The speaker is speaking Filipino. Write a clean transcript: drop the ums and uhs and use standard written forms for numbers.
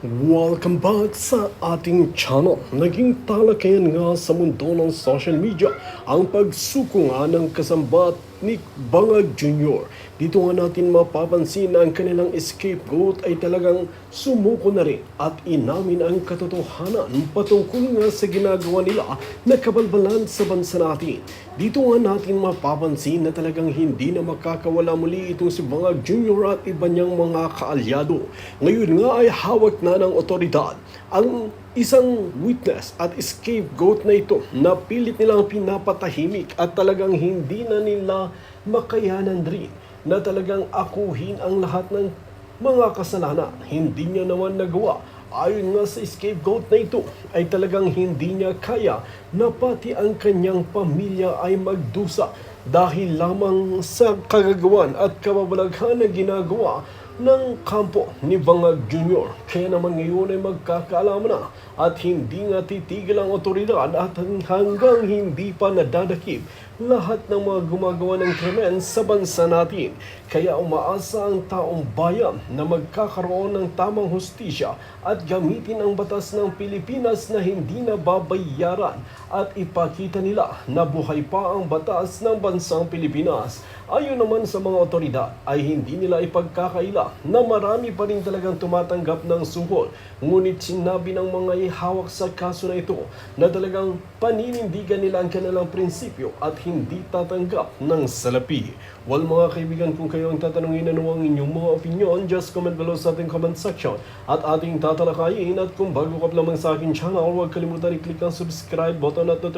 Welcome back sa ating channel. Naging talakayan nga sa mundo ng social media ang pagsuko nga ng kasambat ni Vangag Jr. Dito nga natin mapapansin na ang kanilang scapegoat ay talagang sumuko na rin at inamin ang katotohanan patungkol nga sa ginagawa nila na kabalbalan sa bansa natin. Dito nga natin mapapansin na talagang hindi na makakawala muli itong si Vangag Jr. at iba niyang mga kaalyado. Ngayon nga ay hawak na ng otoridad ang isang witness at scapegoat na ito na pilit nilang pinapatahimik at talagang hindi na nila makayanan rin na talagang akuhin ang lahat ng mga kasalanan. Hindi niya naman nagawa. Ayon nga sa scapegoat na ito ay talagang hindi niya kaya na pati ang kanyang pamilya ay magdusa dahil lamang sa kagagawan at kababalaghan na ginagawa ng kampo ni Vangag Jr. Kaya naman ngayon ay magkakaalaman na at hindi nga titigil ang otoridad at hanggang hindi pa nadadakip lahat ng mga gumagawa ng krimen sa bansa natin. Kaya umaasa ang taong bayan na magkakaroon ng tamang hustisya at gamitin ang batas ng Pilipinas na hindi na babayaran at ipakita nila na buhay pa ang batas ng bansang Pilipinas. Ayon naman sa mga otoridad ay hindi nila ipagkakaila na marami pa rin talagang tumatanggap ng suhol. Ngunit sinabi ng mga ihawak sa kaso na ito na talagang paninindigan nila ang kanilang prinsipyo at hindi tatanggap ng salapi. Well mga kaibigan, kung kayo ang tatanungin ano ang inyong mga opinion, just comment below sa ating comment section at ating tatalakayin. At kung bago ka pa lamang sa aking channel, huwag kalimutan i-click ang subscribe button at notification